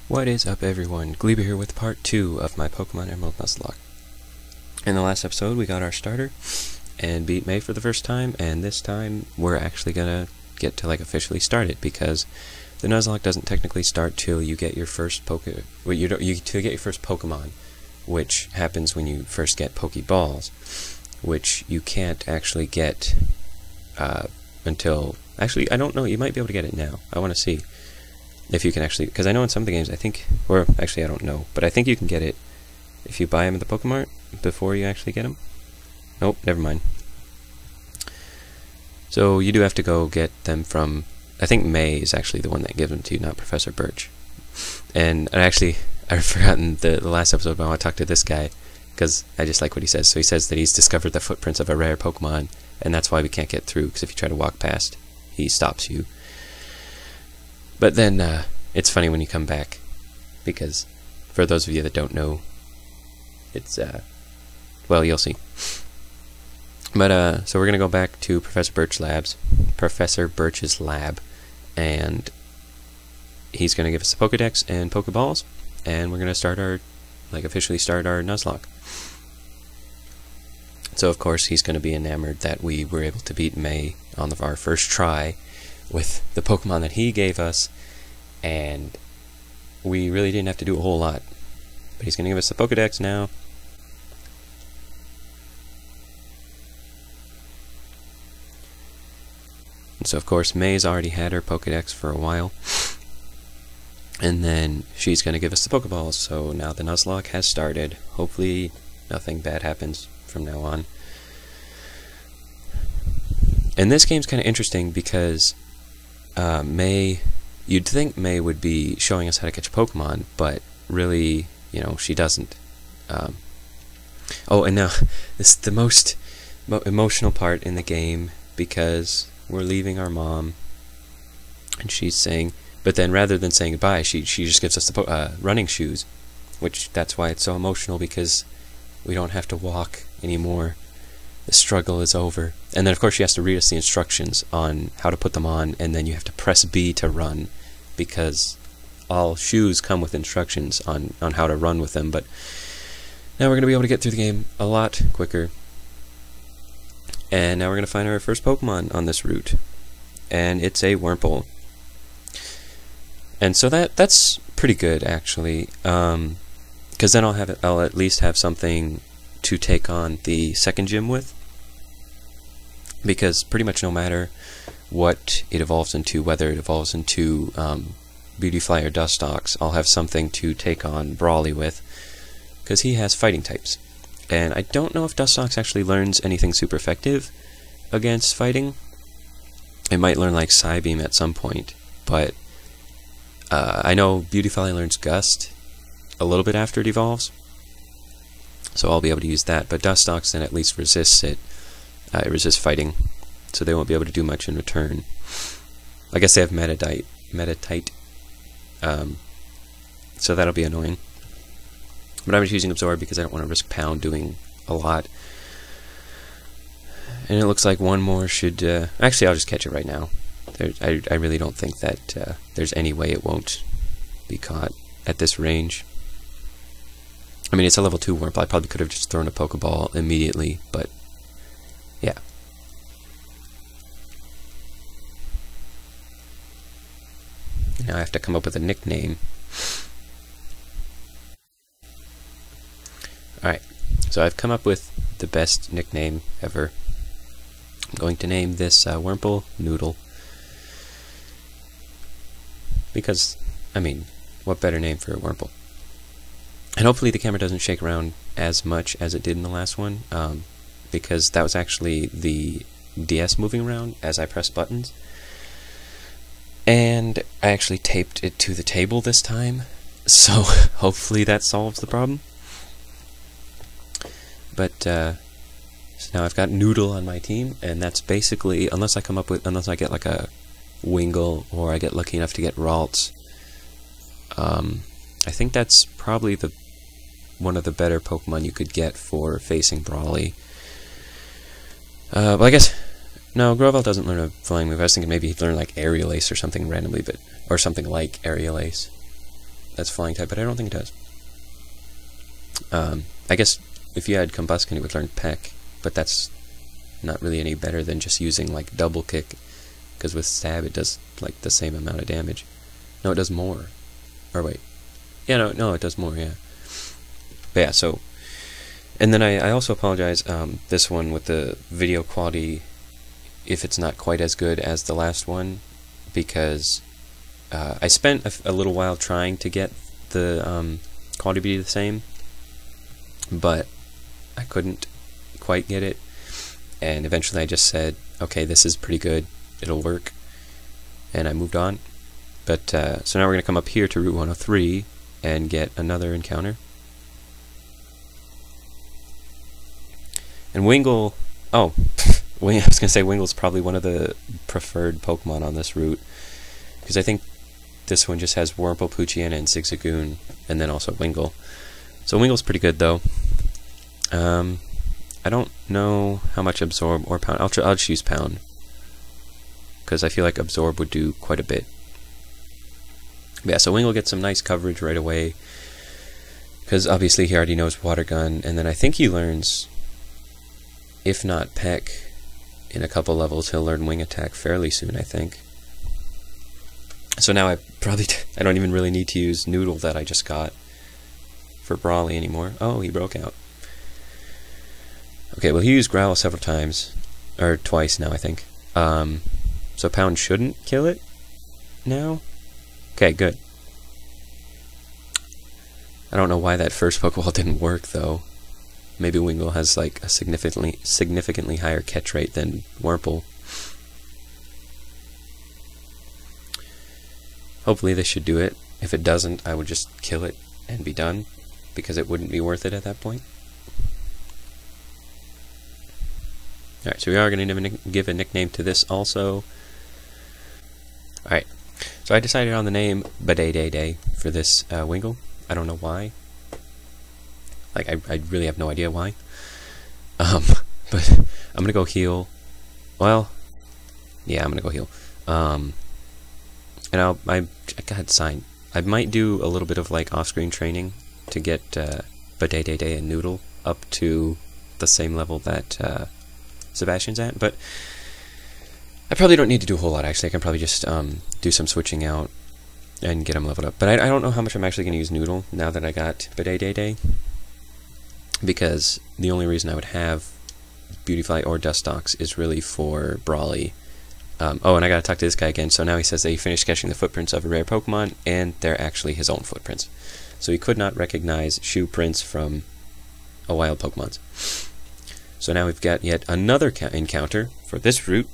What is up, everyone? Gleeber here with part 2 of my Pokemon Emerald Nuzlocke. In the last episode, we got our starter and beat May for the first time, and this time we're actually gonna get to officially start it, because the Nuzlocke doesn't technically start till you get your first till you get your first Pokemon, which happens when you first get Pokeballs, which you can't actually get until actually I don't know. You might be able to get it now. I want to see if you can actually, because I know in some of the games, I think, or actually I don't know, but I think you can get it if you buy them at the Pokemart before you actually get them. Nope, never mind. So you do have to go get them from, I think May is actually the one that gives them to you, not Professor Birch. And actually, I've forgotten the last episode, but I want to talk to this guy, because I just like what he says. So he says that he's discovered the footprints of a rare Pokemon, and that's why we can't get through, because if you try to walk past, he stops you. But then, it's funny when you come back, because for those of you that don't know, it's, well, you'll see. But, so we're gonna go back to Professor Birch's lab, and he's gonna give us a Pokedex and Pokeballs, and we're gonna start our, officially start our Nuzlocke. So, of course, he's gonna be enamored that we were able to beat May on our first try with the Pokemon that he gave us, and we really didn't have to do a whole lot. But he's going to give us the Pokedex now. And so, of course, May's already had her Pokedex for a while. And then she's going to give us the Pokeballs, so now the Nuzlocke has started. Hopefully nothing bad happens from now on. And this game's kind of interesting because May, you'd think May would be showing us how to catch Pokemon, but really, you know, she doesn't. Oh, and now, this is the most emotional part in the game, because we're leaving our mom, and she's saying, but then rather than saying goodbye, she just gives us the running shoes, which that's why it's so emotional, because we don't have to walk anymore. The struggle is over. And then, of course, she has to read us the instructions on how to put them on, and then you have to press B to run, because all shoes come with instructions on how to run with them. But now we're going to be able to get through the game a lot quicker. And now we're going to find our first Pokemon on this route. And it's a Wurmple. And so that's pretty good, actually. Because then I'll at least have something to take on the second gym with, because pretty much no matter what it evolves into, whether it evolves into Beautifly or Dustox, I'll have something to take on Brawly with, because he has fighting types. And I don't know if Dustox actually learns anything super effective against fighting. It might learn Psybeam at some point, but I know Beautifly learns Gust a little bit after it evolves, so I'll be able to use that. But Dustox then at least resists it. It resists fighting, so they won't be able to do much in return. I guess they have Meditite, so that'll be annoying. But I'm just using Absorb because I don't want to risk Pound doing a lot. And it looks like one more should... actually, I'll just catch it right now. I really don't think that there's any way it won't be caught at this range. I mean, it's a level 2 Wurmple. I probably could have just thrown a Pokeball immediately, but yeah. Now I have to come up with a nickname. Alright, so I've come up with the best nickname ever. I'm going to name this Wurmple Noodle. Because, I mean, what better name for a Wurmple? And hopefully the camera doesn't shake around as much as it did in the last one, because that was actually the DS moving around as I pressed buttons. And I actually taped it to the table this time, so hopefully that solves the problem. But, so now I've got Noodle on my team, and that's basically, unless I get a Wingull, or I get lucky enough to get Ralts, I think that's probably one of the better Pokemon you could get for facing Brawly. Well, I guess, no, Grovyle doesn't learn a flying move. I was thinking maybe he'd learn Aerial Ace or something randomly, or something like Aerial Ace. that's flying type, but I don't think it does. I guess if you had Combuskin, it would learn Peck, but that's not really any better than just using like double kick, because with stab it does like the same amount of damage. No, it does more. Or wait, yeah, no, it does more. Yeah, but yeah. So, and then I also apologize. This one with the video quality, if it's not quite as good as the last one, because I spent a little while trying to get the quality to be the same, but I couldn't quite get it, and eventually I just said, okay, this is pretty good, it'll work, and I moved on. But so now we're going to come up here to Route 103 and get another encounter. And Wingull, oh, I was going to say Wingull's probably one of the preferred Pokemon on this route, because I think this one just has Wurmple, Poochyena, and Zigzagoon, and then also Wingull. So Wingull's pretty good, though. I don't know how much Absorb or Pound. I'll just use Pound, because I feel like Absorb would do quite a bit. But yeah, so Wingull gets some nice coverage right away, because obviously he already knows Water Gun, and then I think he learns, if not Peck, in a couple levels, he'll learn Wing Attack fairly soon, I think. So now I don't even really need to use Noodle that I just got for Brawly anymore. Oh, he broke out. Okay, well he used Growl several times, or twice now I think. So Pound shouldn't kill it now? Okay, good. I don't know why that first Pokeball didn't work though. Maybe Wingull has like a significantly higher catch rate than Wurmple. Hopefully this should do it. If it doesn't, I would just kill it and be done, because it wouldn't be worth it at that point. Alright, so we are going to give a nickname to this also. Alright, so I decided on the name Baday for this Wingull. I don't know why. Like, I really have no idea why. But I'm going to go heal. Well, yeah, I'm going to go heal. And I got signed. I might do a little bit of like off-screen training to get Baday and Noodle up to the same level that Sebastian's at, but I probably don't need to do a whole lot actually. I can probably just do some switching out and get him leveled up. But I don't know how much I'm actually going to use Noodle now that I got Baday, because the only reason I would have Beautifly or Dustox is really for Brawly. Oh, and I gotta talk to this guy again. So now he says that he finished catching the footprints of a rare Pokemon, and they're actually his own footprints. So he could not recognize shoe prints from a wild Pokemon's. So now we've got yet another encounter for this route.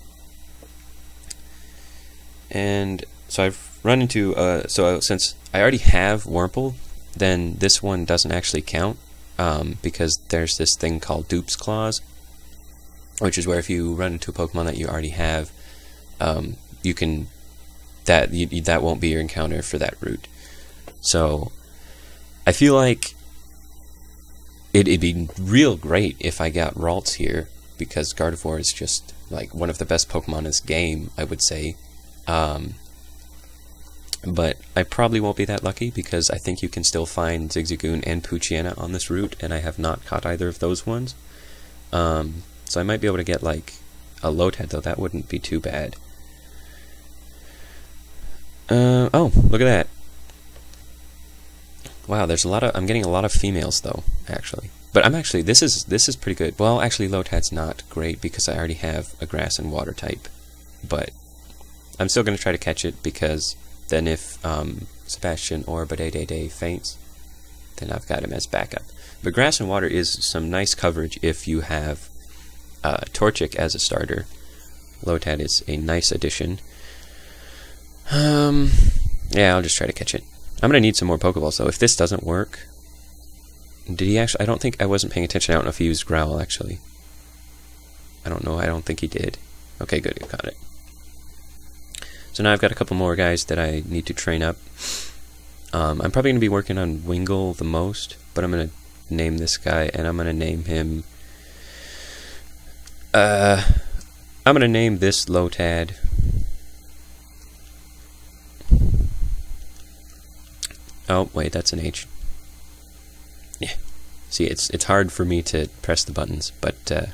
And so I've run into, since I already have Wurmple, then this one doesn't actually count, because there's this thing called Dupe's Claws, which is where if you run into a Pokemon that you already have, you can, that won't be your encounter for that route. So I feel like it'd be real great if I got Ralts here, because Gardevoir is just like one of the best Pokemon in this game, I would say. But I probably won't be that lucky, because I think you can still find Zigzagoon and Poochyena on this route, and I have not caught either of those ones. So I might be able to get like a Lotad, though. That wouldn't be too bad. Oh, look at that. Wow, there's a lot of, I'm getting a lot of females though, actually. But I'm actually, this is pretty good. Well, actually Lotad's not great because I already have a grass and water type. But I'm still going to try to catch it, because then if Sebastian or Baday faints, then I've got him as backup. But grass and water is some nice coverage if you have Torchic as a starter. Lotad is a nice addition. Yeah, I'll just try to catch it. I'm going to need some more Pokeballs, though. If this doesn't work... Did he actually... I wasn't paying attention. I don't know if he used Growl, actually. I don't know. I don't think he did. Okay, good. You got it. So now I've got a couple more guys that I need to train up. I'm probably going to be working on Wingull the most, but I'm going to name this guy, and I'm going to name him... I'm going to name this Lotad... Oh, wait, that's an H. Yeah. See, it's hard for me to press the buttons, but I'm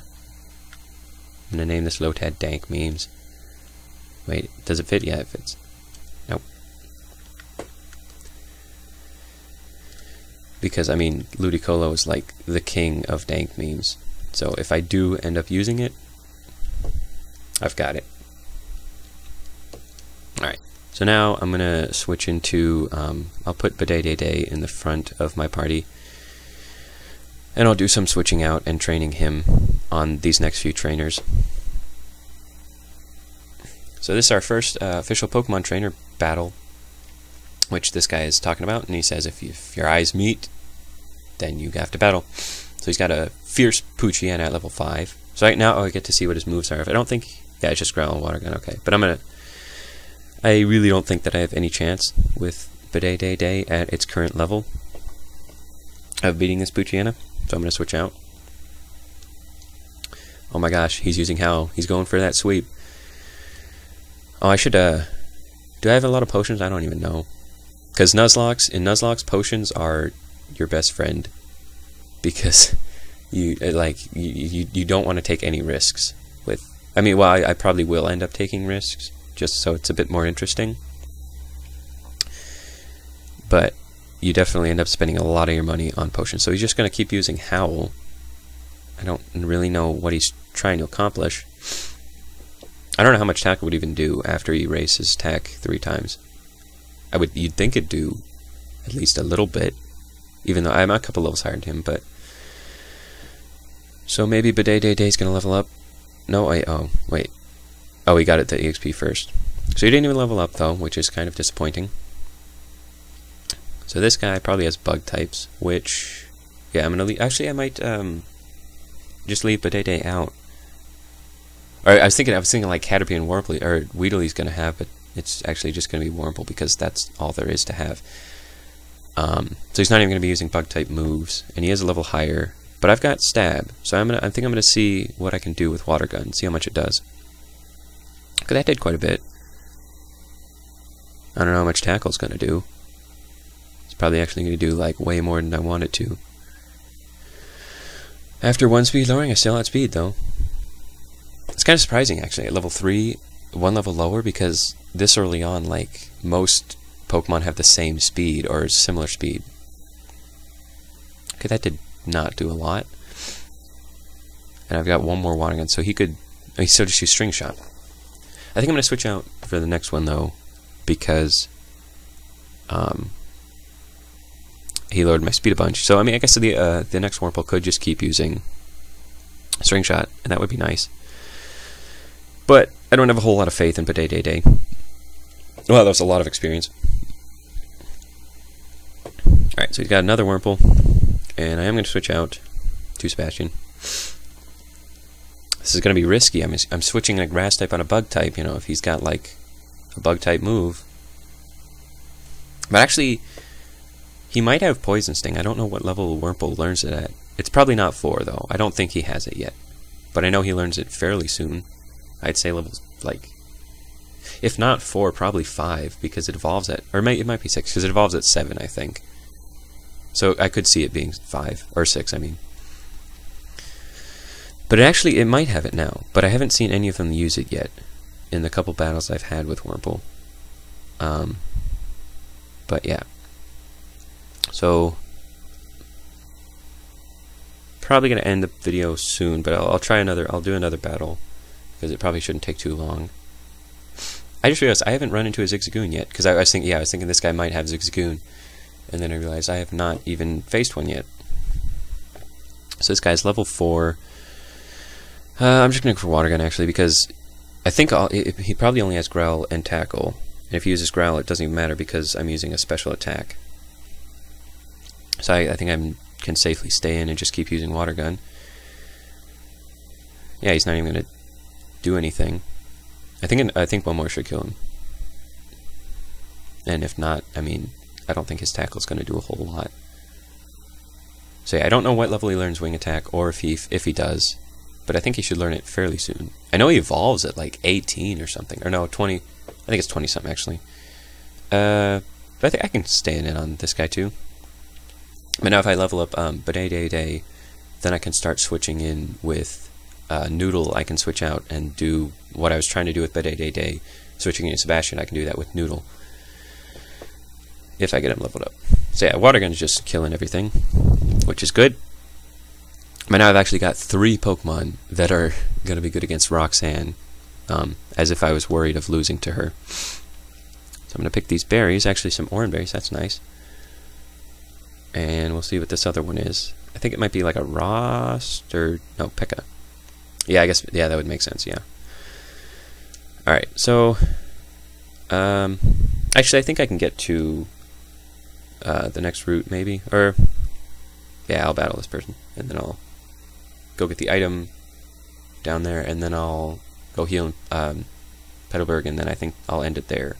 gonna name this Lotad Dank Memes. Wait, does it fit? Yeah, it fits. Nope. Because, I mean, Ludicolo is like the king of dank memes. So if I do end up using it, I've got it. Alright, so now I'm going to switch into, I'll put Badayday in the front of my party. And I'll do some switching out and training him on these next few trainers. So this is our first official Pokemon trainer battle, which this guy is talking about, and he says if your eyes meet, then you have to battle. So he's got a Fierce Poochyena at level 5. So right now I get to see what his moves are. If I don't think, yeah, it's just Growl and Water Gun, okay. But I really don't think that I have any chance with Badayday at its current level of beating this Poochyena. So I'm going to switch out. Oh my gosh, he's using Howl. He's going for that sweep. Oh, I should, do I have a lot of potions? I don't even know. Because in Nuzlocke, potions are your best friend. Because you don't want to take any risks with... I mean, well, I probably will end up taking risks, just so it's a bit more interesting. But you definitely end up spending a lot of your money on potions. So he's just going to keep using Howl. I don't really know what he's trying to accomplish. I don't know how much tackle would even do after he raises attack 3 times. You'd think it'd do at least a little bit, even though I'm a couple levels higher than him, but... So maybe Badayday's gonna level up. No, oh, wait. Oh, he got it to EXP first. So he didn't even level up, though, which is kind of disappointing. So this guy probably has bug types, which... Yeah, I'm gonna leave... Actually, I might, just leave Badayday out. Or I was thinking like Caterpie and Warple, or Weedle's gonna have, but it's actually just gonna be Warple because that's all there is to have. So he's not even gonna be using bug type moves, and he is a level higher. But I've got Stab, so I think I'm gonna see what I can do with Water Gun, see how much it does. Because that did quite a bit. I don't know how much Tackle's gonna do. It's probably actually gonna do like way more than I want it to. After 1 speed lowering, I still had speed though. It's kind of surprising, actually, at level 3, 1 level lower, because this early on, like, most Pokemon have the same speed, or similar speed. Okay, that did not do a lot. And I've got 1 more Water Gun, so he could... He still just use String Shot. I think I'm going to switch out for the next one, though, because... he lowered my speed a bunch. So, I mean, I guess the next Wurmple could just keep using String Shot, and that would be nice. But I don't have a whole lot of faith in Badayday. Well, that was a lot of experience. Alright, so he's got another Wurmple, and I am going to switch out to Sebastian. This is going to be risky. I'm switching a Grass type on a Bug type, you know, if he's got, like, a Bug type move. But actually, he might have Poison Sting. I don't know what level Wurmple learns it at. It's probably not 4, though. I don't think he has it yet. But I know he learns it fairly soon. I'd say levels, like, if not 4, probably 5, because it evolves at, or it might be 6, because it evolves at 7, I think. So I could see it being 5, or 6, I mean. But it might have it now, but I haven't seen any of them use it yet, in the couple battles I've had with Wurmple. But yeah. So, probably going to end the video soon, but I'll do another battle. Because it probably shouldn't take too long. I just realized I haven't run into a Zigzagoon yet. Because I was thinking this guy might have Zigzagoon. And then I realized I have not even faced one yet. So this guy's level 4. I'm just going to go for Water Gun, actually, because I think he probably only has Growl and Tackle. And if he uses Growl, it doesn't even matter because I'm using a special attack. So I think I can safely stay in and just keep using Water Gun. Yeah, he's not even going to do anything. I think 1 more should kill him. And if not, I mean, I don't think his tackle is going to do a whole lot. So yeah, I don't know what level he learns Wing Attack, or if he does, but I think he should learn it fairly soon. I know he evolves at like 18 or something, or no, 20. I think it's 20 something actually. But I think I can stay in on this guy too. But now if I level up Badai, then I can start switching in with Noodle. I can switch out and do what I was trying to do with Badai, switching in Sebastian. I can do that with Noodle if I get him leveled up. So yeah, Water Gun's just killing everything, which is good. But now I've actually got 3 Pokemon that are going to be good against Roxanne, as if I was worried of losing to her. So I'm going to pick these berries, actually some orange berries, that's nice. And we'll see what this other one is. I think it might be like a Rost, or no, Pekka. Yeah, I guess, yeah, that would make sense, yeah. Alright, so, actually I think I can get to the next route, maybe, or, yeah, I'll battle this person, and then I'll go get the item down there, and then I'll go heal Petalburg, and then I think I'll end it there.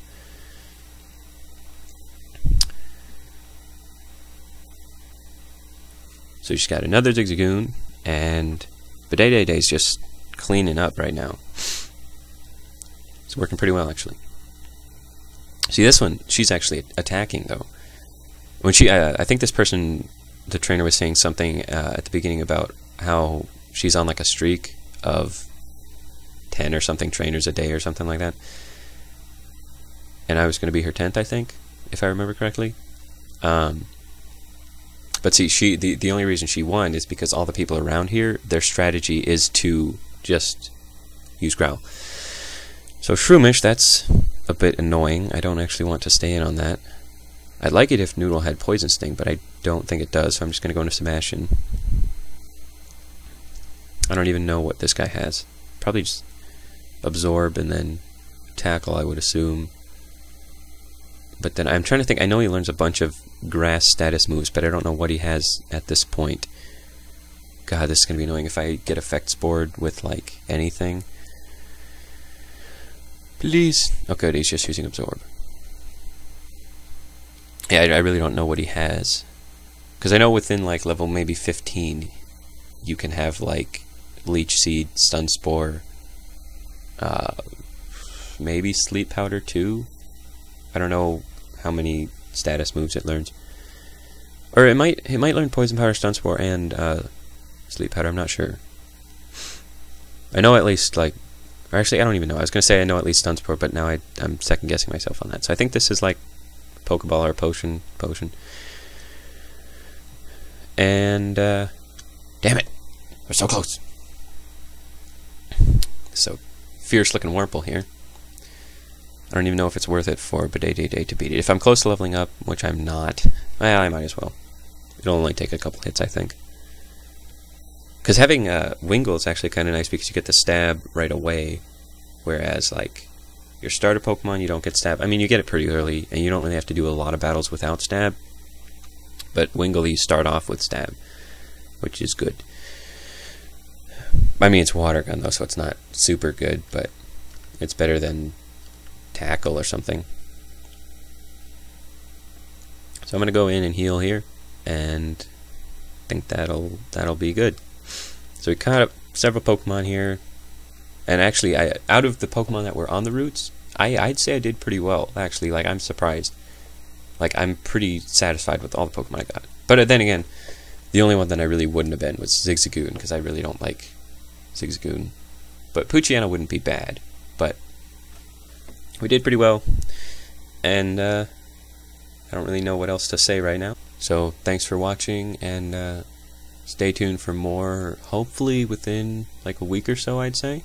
So you just got another Zigzagoon, and Badai is just cleaning up right now. It's working pretty well, actually. See, this one, she's actually attacking, though. When she, I think this person, the trainer, was saying something at the beginning about how she's on like a streak of 10 or something trainers a day or something like that. And I was going to be her 10th, I think, if I remember correctly. But see, the only reason she won is because all the people around here, their strategy is to just use Growl. So Shroomish, that's a bit annoying. I don't actually want to stay in on that. I'd like it if Noodle had Poison Sting, but I don't think it does, so I'm just going to go into Sebastian. I don't even know what this guy has. Probably just Absorb and then Tackle, I would assume. But then I'm trying to think, I know he learns a bunch of grass status moves, but I don't know what he has at this point. God, this is going to be annoying if I get effects board with, like, anything. Please. Oh, good, he's just using Absorb. Yeah, I really don't know what he has. Because I know within, like, level maybe 15, you can have, like, Leech Seed, Stun Spore, maybe Sleep Powder too. I don't know how many status moves it learns. Or it might learn Poison Powder, Stun Spore, and Sleep Powder, I'm not sure. I know at least, like, or actually I don't even know. I was going to say I know at least Stun Spore, but now I'm second guessing myself on that. So I think this is like Pokeball or Potion. And, damn it! We're so close! So, fierce looking Wurmple here. I don't even know if it's worth it for Badai to beat it. If I'm close to leveling up, which I'm not, well, I might as well. It'll only take a couple hits, I think. Because having Wingull is actually kind of nice because you get the stab right away, whereas, like, your starter Pokemon, you don't get stab. I mean, you get it pretty early, and you don't really have to do a lot of battles without stab. But Wingull, you start off with stab, which is good. I mean, it's Water Gun, though, so it's not super good, but it's better than Tackle or something. So I'm going to go in and heal here, and I think that'll be good. So we caught up several Pokemon here, and actually, out of the Pokemon that were on the routes, I'd say I did pretty well, actually. Like, I'm surprised. Like, I'm pretty satisfied with all the Pokemon I got. But then again, the only one that I really wouldn't have been was Zigzagoon, because I really don't like Zigzagoon. But Poochyena wouldn't be bad, but we did pretty well, and I don't really know what else to say right now. So thanks for watching, and stay tuned for more, hopefully within like a week or so, I'd say.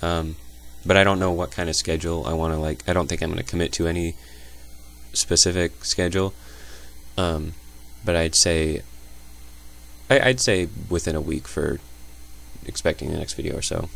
But I don't know what kind of schedule I want to, like, I don't think I'm going to commit to any specific schedule. But I'd say within a week for expecting the next video or so.